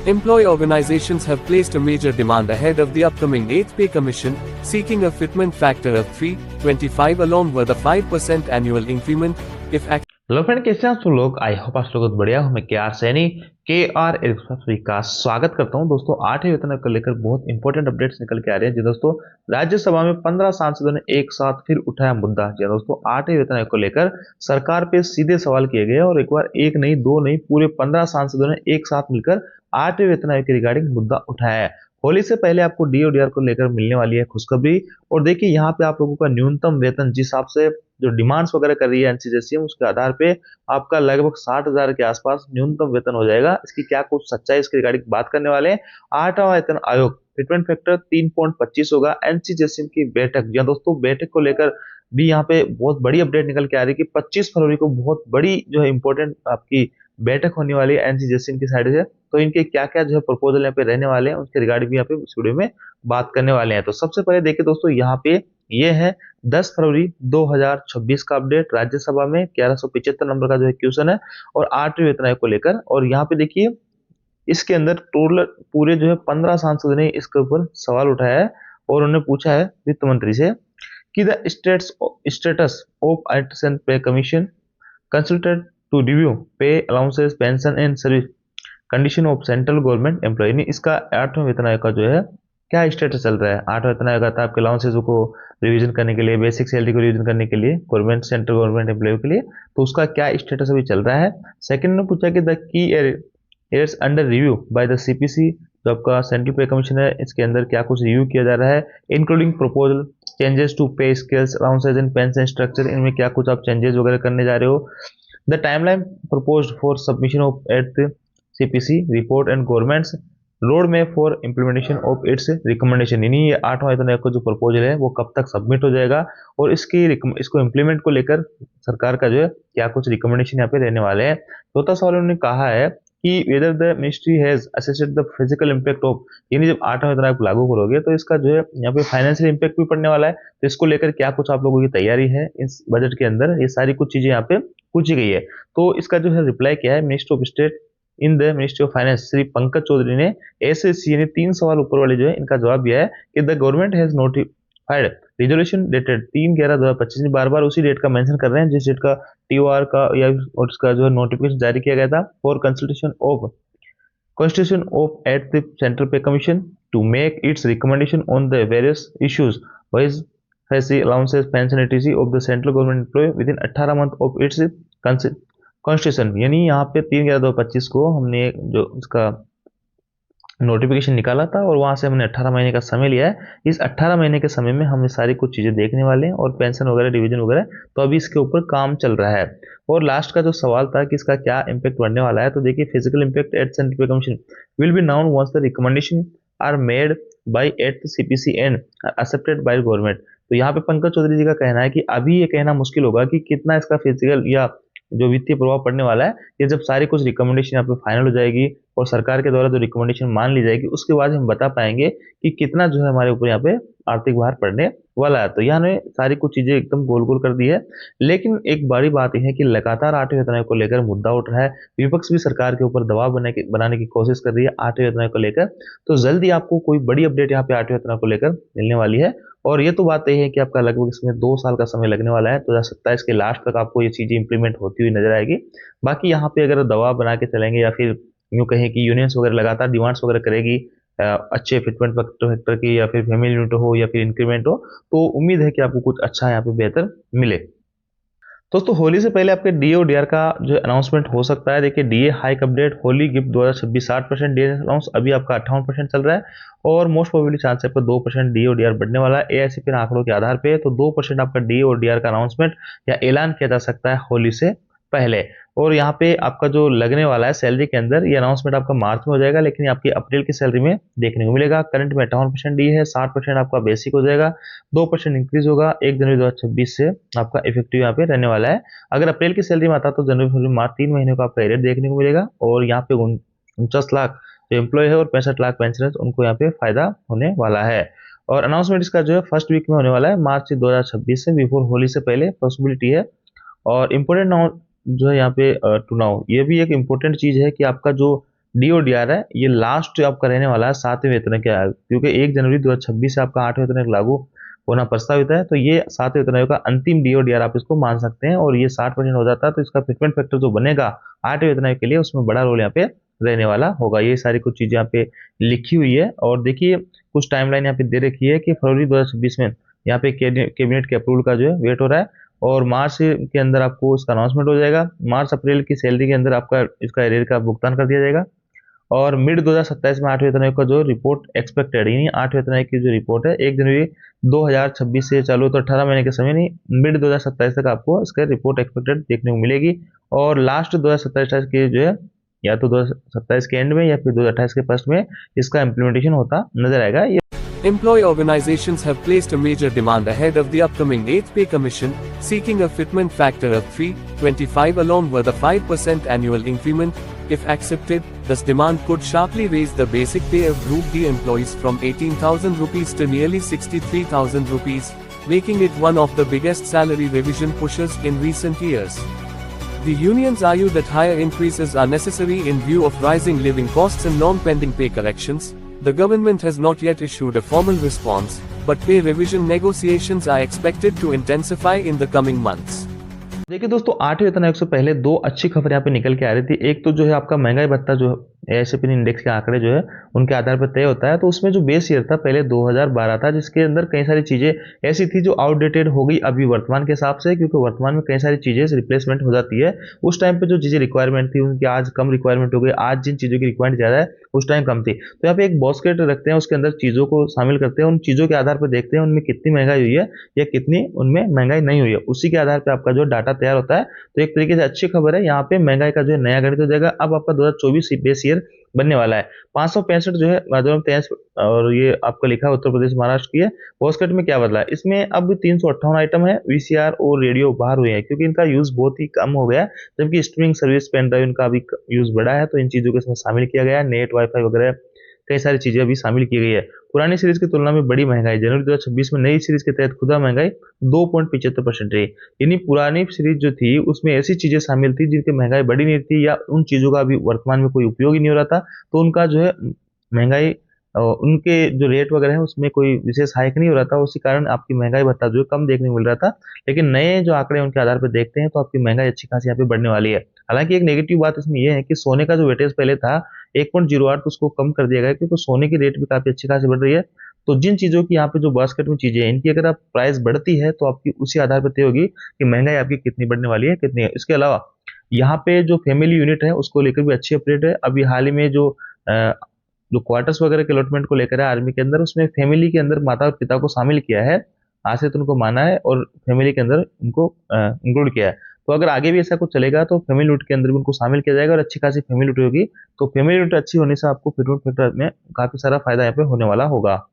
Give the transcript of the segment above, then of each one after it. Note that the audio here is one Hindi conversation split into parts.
Employee organizations have placed a major demand ahead of the upcoming 8th Pay Commission, seeking a fitment factor of 3.25 along with a 5% annual increment if hello friend, कैसे हैं आप सब लोग। आई होप आप लोग बढ़िया हो। मैं KR सैनी KR का स्वागत करता हूं। दोस्तों 8वें वेतन आयोग को लेकर बहुत इंपॉर्टेंट अपडेट्स निकल के आ रहे हैं। जी दोस्तों, राज्यसभा में 15 सांसदों ने एक साथ फिर उठाया मुद्दा। जी दोस्तों, 8वें वेतन आयोग को लेकर सरकार पे सीधे सवाल किए गए और एक बार एक नहीं दो नहीं पूरे 15 सांसदों ने एक साथ मिलकर 8वें वेतन आयोग के रिगार्डिंग मुद्दा उठाया है। होली से पहले आपको DODR को लेकर मिलने वाली है खुशखबरी। और देखिए यहाँ पे आप लोगों का न्यूनतम वेतन जिस हिसाब से जो डिमांड्स वगैरह कर रही है NCJCM, उसके आधार पे आपका लगभग 60,000 के आसपास न्यूनतम वेतन हो जाएगा। इसकी क्या कुछ सच्चाई, इसके रिगार्डिंग बात करने वाले हैं। 8वां वेतन आयोग फिटमेंट फैक्टर 3.25 होगा। NCJCM की बैठक, या दोस्तों बैठक को लेकर भी यहाँ पे बहुत बड़ी अपडेट निकल के आ रही है कि 25 फरवरी को बहुत बड़ी जो है इंपॉर्टेंट आपकी बैठक होने वाली है NCJCM की साइड से। तो इनके क्या क्या जो है प्रपोजल यहाँ पे रहने वाले हैं, उसके रिगार्डिंग भी यहाँ पे इस वीडियो में बात करने वाले हैं। तो सबसे पहले देखिए दोस्तों, यहाँ पे ये है 10 फरवरी 2026 का अपडेट। राज्यसभा में 1175 नंबर का जो है क्वेश्चन है और 8वें वेतन आयोग को लेकर। और यहाँ पे देखिए इसके अंदर टोटल पूरे जो है 15 सांसदों ने इसके ऊपर सवाल उठाया है और उन्होंने पूछा है वित्त मंत्री से कि the status of and pay commission consulted to review pay allowances pension and service condition of central government employ. इसका 8वें वेतन आयोग का जो है क्या स्टेटस चल रहा है। 8वां वेतन आयोग आता है आपके अलाउंसेस को रिवीजन करने के लिए, बेसिक सैलरी को रिवीजन करने के लिए गवर्नमेंट सेंट्रल गवर्नमेंट एम्प्लॉय के लिए। तो उसका क्या स्टेटस अभी चल रहा है। सेकंड ने पूछा कि the key areas under review by the CPC, जो आपका सेंट्रल पे कमीशन है, इसके अंदर क्या कुछ रिव्यू किया जा रहा है, इंक्लूडिंग प्रपोजल चेंजेस टू पे scales allowances and pension structure. इनमें क्या कुछ आप चेंजेस वगैरह करने जा रहे हो। The timeline proposed for submission of eight CPC report and governments road में for implementation of its recommendation. यानी ये 8वां वेतन आयोग का जो प्रपोजल है वो कब तक सबमिट हो जाएगा और इसको इम्प्लीमेंट को लेकर सरकार का जो है क्या कुछ रिकमेंडेशन यहाँ पे रहने वाले हैं। चौथा सवाल उन्होंने कहा है कि whether the ministry has assessed the physical impact of, यानी जब 8वां वेतन आयोग लागू करोगे तो इसका जो है यहाँ पे फाइनेंशियल इम्पैक्ट भी पड़ने वाला है। तो इसको लेकर क्या कुछ आप लोगों की तैयारी है इस बजट के अंदर, ये सारी कुछ चीजें यहाँ पे पूछी गई है। तो इसका जो है रिप्लाई क्या है, minister of state in the ministry of finance Shri Pankaj Chaudhary ने SSC ने 3 सवाल ऊपर वाले जो है इनका जवाब दिया है कि the government has notified resolution dated 3/11/2025। बार बार उसी डेट का मेंशन कर रहे हैं जिस डेट का TOR का या उसका जो है नोटिफिकेशन जारी किया गया था for consultation of constitution of eight the central pay commission to make its recommendation on the various issues wise फैसी allowances pension etc of the central government employ within 18 month of its constitution. यानी यहाँ पे 3/11/2025 को हमने जो इसका नोटिफिकेशन निकाला था और वहां से हमने 18 महीने का समय लिया है। इस 18 महीने के समय में हम ये सारी कुछ चीजें देखने वाले हैं और पेंशन वगैरह डिवीजन वगैरह, तो अभी इसके ऊपर काम चल रहा है। और लास्ट का जो सवाल था कि इसका क्या इम्पैक्ट बढ़ने वाला है, तो देखिए physical impact at central pay commission will be known once the recommendation are made by at CPC and accepted by government. तो यहाँ पे पंकज चौधरी जी का कहना है कि अभी ये कहना मुश्किल होगा कि कितना इसका फिजिकल या जो वित्तीय प्रभाव पड़ने वाला है। ये जब सारी कुछ रिकमेंडेशन यहाँ पे फाइनल हो जाएगी और सरकार के द्वारा जो रिकमेंडेशन मान ली जाएगी उसके बाद हम बता पाएंगे कि कितना जो है हमारे ऊपर यहाँ पे आर्थिक भार पड़ने वाला है। तो यहाँ ने सारी कुछ चीजें एकदम गोल गोल कर दी है। लेकिन एक बड़ी बात यह है कि लगातार 8वें वेतन आयोग को लेकर मुद्दा उठ रहा है। विपक्ष भी सरकार के ऊपर दबाव बनाने की कोशिश कर रही है 8वें वेतन आयोग को लेकर। तो जल्दी आपको कोई बड़ी अपडेट यहाँ पे 8वें वेतन आयोग को लेकर मिलने वाली है। और ये तो बात यही है कि आपका लगभग इसमें 2 साल का समय लगने वाला है। 2027 के लास्ट तक आपको ये चीजें इंप्लीमेंट होती हुई नजर आएगी। बाकी यहाँ पे अगर दबाव बना के चलेंगे या फिर यूं कहें कि यूनियंस वगैरह लगातार डिमांड्स वगैरह करेगी अच्छे फिटमेंट फैक्टर की या फिर फैमिली यूनिट हो या फिर इंक्रीमेंट हो, तो उम्मीद है कि आपको कुछ अच्छा यहाँ पे बेहतर मिले। दोस्तों होली से पहले आपके DODR का जो अनाउंसमेंट हो सकता है। देखिए DA hike update Holi gift 2026 60% DA announce, अभी आपका 58% चल रहा है और मोस्ट प्रोबेबली चांस है आपका 2% DODR बढ़ने वाला है AICP आंकड़ों के आधार पे। तो 2% आपका DODR का अनाउंसमेंट या ऐलान किया जा सकता है होली से पहले। और यहाँ पे आपका जो लगने वाला है सैलरी के अंदर, ये अनाउंसमेंट आपका मार्च में हो जाएगा लेकिन आपकी अप्रैल की सैलरी में देखने को मिलेगा। करंट में 58% डी है, 60% आपका बेसिक हो जाएगा, 2% इंक्रीज होगा 1 जनवरी 2026 से आपका इफेक्टिव यहाँ पे रहने वाला है। अगर अप्रैल की सैलरी में आता तो जनवरी फरवरी मार्च 3 महीने का आपका एरियर देखने को मिलेगा। और यहाँ पे 49 लाख जो एम्प्लॉय है और 65 लाख पेंशनर्स, उनको यहाँ पे फायदा होने वाला है। और अनाउंसमेंट इसका जो है फर्स्ट वीक में होने वाला है मार्च 2026 से, बिफोर होली से पहले पॉसिबिलिटी है। और इम्पोर्टेंट जो है यहाँ पे टू नाउ, ये भी एक इम्पोर्टेंट चीज है कि आपका जो DODR है, ये लास्ट आपका रहने वाला है 7वें वेतन के आयोग, क्योंकि 1 जनवरी 2026 से आपका 8वें वेतन आयोग लागू होना प्रस्तावित है। तो ये 7वें वेतन आयोग का अंतिम DODR आप इसको मान सकते हैं, और ये 60% हो जाता है तो इसका फिटमेंट फैक्टर जो बनेगा 8वें वेतन आयोग के लिए, उसमें बड़ा रोल यहाँ पे रहने वाला होगा। ये सारी कुछ चीजें यहाँ पे लिखी हुई है। और देखिए कुछ टाइमलाइन यहाँ पे दे रखी है कि फरवरी 2026 में यहाँ पे कैबिनेट के अप्रूवल का जो है वेट हो रहा है, और मार्च के अंदर आपको इसका अनाउंसमेंट हो जाएगा। मार्च अप्रैल की सैलरी के अंदर आपका इसका एरियर का भुगतान कर दिया जाएगा, और मिड 2027 में 8वें वेतन आयोग का जो रिपोर्ट एक्सपेक्टेड, यानी 8वें वेतन आयोग की जो रिपोर्ट है 1 जनवरी 2026 से चालू, तो 18 महीने के समय नहीं, मिड 2027 तक आपको इसका रिपोर्ट एक्सपेक्टेड देखने को मिलेगी। और लास्ट 2027 के जो है, या तो 2027 के एंड में या फिर 2028 के फर्स्ट में इसका इम्प्लीमेंटेशन होता नजर आएगा। Employee organizations have placed a major demand ahead of the upcoming 8th Pay Commission, seeking a fitment factor of 3.25 along with a 5% annual increment. If accepted, this demand could sharply raise the basic pay of Group D employees from 18,000 rupees to nearly 63,000 rupees, making it one of the biggest salary revision pushes in recent years. The unions argue that higher increases are necessary in view of rising living costs and non-pending pay corrections. The government has not yet issued a formal response, but pay revision negotiations are expected to intensify in the coming months. देखिए दोस्तों, 8वें वेतन आयोग से पहले दो अच्छी खबर यहाँ पे निकल के आ रही थी। एक तो जो है आपका महंगाई भत्ता जो AISP इंडेक्स के आंकड़े जो है उनके आधार पर तय होता है, तो उसमें जो बेस ईयर था पहले 2012 था, जिसके अंदर कई सारी चीजें ऐसी थी जो आउटडेटेड हो गई अभी वर्तमान के हिसाब से, क्योंकि वर्तमान में कई सारी चीजें रिप्लेसमेंट हो जाती है। उस टाइम पे जो चीजें रिक्वायरमेंट थी उनकी आज कम रिक्वायरमेंट हो गई, आज जिन चीजों की रिक्वायरमेंट ज्यादा है उस टाइम कम थी। तो यहाँ पे एक बास्केट रखते हैं, उसके अंदर चीजों को शामिल करते हैं, उन चीजों के आधार पर देखते हैं उनमें कितनी महंगाई हुई है या कितनी उनमें महंगाई नहीं हुई है, उसी के आधार पर आपका जो डाटा तैयार होता है। तो एक तरीके से अच्छी खबर है, यहाँ पे महंगाई का जो है नया गणित हो जाएगा। अब आपका 2024 बेस ईयर बनने वाला है। 565 जो है 23, और ये आपका लिखा है उत्तर प्रदेश महाराष्ट्र की है। पोस्टकट में क्या बदला है, इसमें अब 358 आइटम है, VCR और रेडियो बाहर हुए हैं क्योंकि इनका यूज बहुत ही कम हो गया, जबकि स्ट्रीमिंग सर्विस पेन ड्राइव इनका अभी यूज बढ़ा है, तो इन चीजों को इसमें शामिल किया गया है। नेट वाईफाई वगैरह कई सारी चीजें अभी शामिल की गई है। पुरानी सीरीज की तुलना में बड़ी महंगाई, जनवरी 2026 में नई सीरीज के तहत खुदरा महंगाई 2.75% रही, यानी पुरानी सीरीज जो थी उसमें ऐसी चीजें शामिल थी जिनकी महंगाई बड़ी नहीं थी या उन चीजों का अभी वर्तमान में कोई उपयोग ही नहीं हो रहा था, तो उनका जो है महंगाई उनके जो रेट वगैरह है उसमें कोई विशेष हाइक नहीं हो रहा था, उसी कारण आपकी महंगाई भत्ता जो है कम देखने को मिल रहा था। लेकिन नए जो आंकड़े उनके आधार पर देखते हैं तो आपकी महंगाई अच्छी खासी यहाँ पे बढ़ने वाली है। हालांकि एक नेगेटिव बात इसमें यह है कि सोने का जो वेटेज पहले था 1.08, तो उसको कम कर दिया गया क्योंकि सोने की रेट भी काफी अच्छी खासी बढ़ रही है। तो जिन चीजों की यहाँ पे जो बास्केट में चीजें हैं इनकी अगर आप प्राइस बढ़ती है तो आपकी उसी आधार पर तय होगी कि महंगाई आपकी कितनी बढ़ने वाली है कितनी है। इसके अलावा यहाँ पे जो फैमिली यूनिट है उसको लेकर भी अच्छी अपडेट है। अभी हाल ही में जो क्वार्टर्स वगैरह के अलॉटमेंट को लेकर है आर्मी के अंदर, उसमें फैमिली के अंदर माता और पिता को शामिल किया है, आश्रित उनको माना है और फैमिली के अंदर उनको इंक्लूड किया है। तो अगर आगे भी ऐसा कुछ चलेगा तो फैमिली लूट के अंदर भी उनको शामिल किया जाएगा और अच्छी खासी फैमिली लूट होगी। तो फैमिली लूट अच्छी होने से आपको फिटमेंट फैक्टर में काफी सारा फायदा यहाँ पे होने वाला होगा।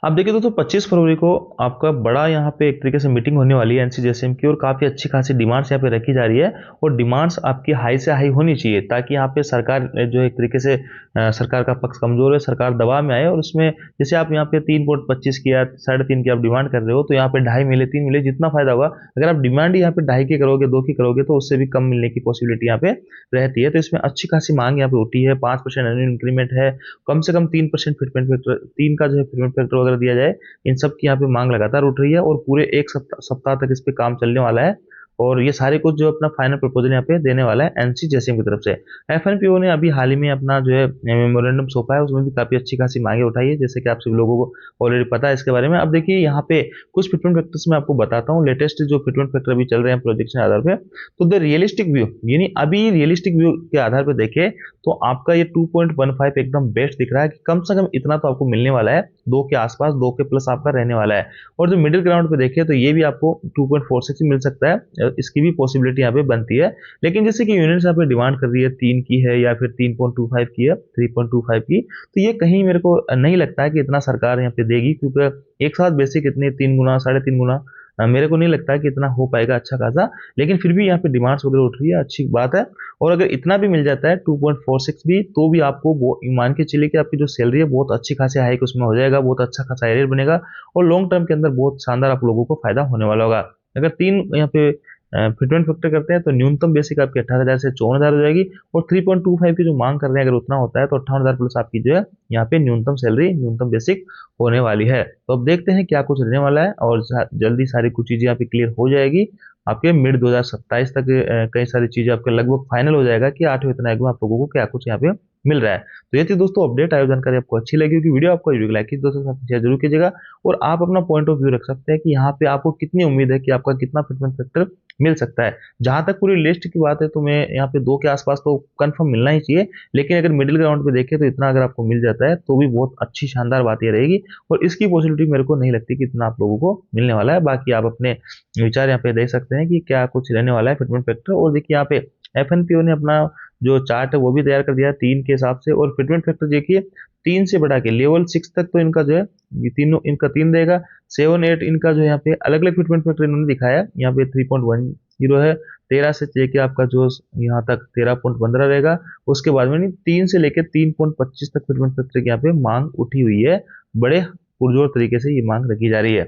अब देखिए दोस्तों 25 फरवरी को आपका बड़ा यहाँ पे एक तरीके से मीटिंग होने वाली है NCJSM की, और काफी अच्छी खासी डिमांड्स यहाँ पे रखी जा रही है, और डिमांड्स आपकी हाई से हाई होनी चाहिए ताकि यहाँ पे सरकार जो एक तरीके से सरकार का पक्ष कमजोर है, सरकार दबाव में आए। और उसमें जैसे आप यहाँ पे 3.25 की या 3.5 की आप डिमांड कर रहे हो तो यहाँ पे 2.5 मिले 3 मिले जितना फायदा होगा। अगर आप डिमांड यहाँ पे 2.5 की करोगे 2 की करोगे तो उससे भी कम मिलने की पॉसिबिलिटी यहाँ पे रहती है। तो इसमें अच्छी खासी मांग यहाँ पे उठी है, 5% एनुअल इंक्रीमेंट है, कम से कम 3% फिटमेंट फैक्टर 3 का जो है फिटमेंट फैक्टर वगैरह दिया जाए, इन सब की यहाँ पे मांग लगातार उठ रही है और पूरे एक सप्ताह तक इस पे काम चलने वाला है। और ये सारे कुछ जो अपना फाइनल प्रपोजल यहाँ पे देने वाला है NCJSM की तरफ से। FNPO ने अभी हाल ही में अपना जो है मेमोरेंडम सौंपा है, उसमें भी काफी अच्छी खासी मांगे उठाई है, जैसे कि आप सभी लोगों को ऑलरेडी पता है इसके बारे में। अब देखिए यहाँ पे कुछ फिटमेंट फैक्टर्स मैं आपको बताता हूँ, लेटेस्ट जो फिटमेंट फैक्टर अभी चल रहे हैं प्रोजेक्शन आधार पे। तो द रियलिस्टिक व्यू, यानी अभी रियलिस्टिक व्यू के आधार पर देखे तो आपका ये 2.15 एकदम बेस्ट दिख रहा है कि कम से कम इतना तो आपको मिलने वाला है, 2 के आसपास 2 के प्लस आपका रहने वाला है। और जो मिडिल ग्राउंड पे देखे तो ये भी आपको 2.46 मिल सकता है, इसकी भी पॉसिबिलिटी यहाँ पे बनती है। लेकिन जैसे कि यूनिट्स यहाँ पे डिमांड कर रही है 3 की है या फिर 3.25 की है, 3.25 की, तो ये कहीं मेरे को नहीं लगता है कि इतना सरकार यहाँ पे देगी, क्योंकि एक साथ बेसिक इतने 3 गुना 3.5 गुना मेरे को नहीं लगता है कि इतना हो पाएगा अच्छा खासा। लेकिन फिर भी यहाँ पे डिमांड्स वगैरह उठ रही है, अच्छी बात है। और अगर इतना भी मिल जाता है 2.46 भी, तो भी आपको वो मान के चलिए कि आपकी जो सैलरी है बहुत अच्छी खासी हाइक उसमें हो जाएगा, बहुत अच्छा खासा एरियर बनेगा और लॉन्ग टर्म के अंदर बहुत शानदार आप लोगों को फायदा होने वाला होगा। अगर 3 यहाँ पे फिटमेंट फैक्टर करते हैं तो न्यूनतम बेसिक आपकी 18,000 से 54,000 हो जाएगी, और 3.25 की जो मांग कर रहे हैं अगर उतना होता है तो 58,000 प्लस आपकी जो है यहाँ पे न्यूनतम सैलरी, न्यूनतम बेसिक होने वाली है। तो अब देखते हैं क्या कुछ रहने वाला है, और जल्दी सारी कुछ चीजें यहाँ पे क्लियर हो जाएगी। आपके मिड 2027 तक कई सारी चीजें आपके लगभग फाइनल हो जाएगा कि 8वें वेतन आयोग में आप लोगों को क्या कुछ यहाँ पे मिल रहा है। तो ये थी दोस्तों अपडेट। आयो जानकारी आपको अच्छी लगी होगी, वीडियो आपको लाइक कीजिए, दोस्तों के साथ शेयर जरूर कीजिएगा, और आप अपना पॉइंट ऑफ व्यू रख सकते हैं कि यहाँ पे आपको कितनी उम्मीद है कि आपका कितना फिटमेंट फैक्टर मिल सकता है। जहां तक पूरी लिस्ट की बात है तो मैं यहाँ पे 2 के आसपास तो कंफर्म मिलना ही चाहिए, लेकिन अगर मिडिल ग्राउंड पे देखें तो इतना अगर आपको मिल जाता है तो भी बहुत अच्छी शानदार बात ये रहेगी, और इसकी पॉसिबिलिटी मेरे को नहीं लगती कि इतना आप लोगों को मिलने वाला है। बाकी आप अपने विचार यहाँ पे दे सकते हैं कि क्या कुछ रहने वाला है फिटमेंट फैक्टर। और देखिए यहाँ पे FNPO ने अपना जो चार्ट है वो भी तैयार कर दिया 3 के हिसाब से, और फिटमेंट फैक्टर देखिए 3 से बढ़ा के लेवल 6 तक तो इनका जो है ये तीनों इनका 3 रहेगा, 7, 8 इनका जो यहाँ पे अलग अलग फिटमेंट फैक्टर इन्होंने दिखाया। यहाँ पे 3.10 है, 13 से लेके आपका जो यहाँ तक 13.15 रहेगा, उसके बाद में 3 से लेके 3.25 तक फिटमेंट फैक्टर की यहाँ पे मांग उठी हुई है, बड़े पुरजोर तरीके से ये मांग रखी जा रही है।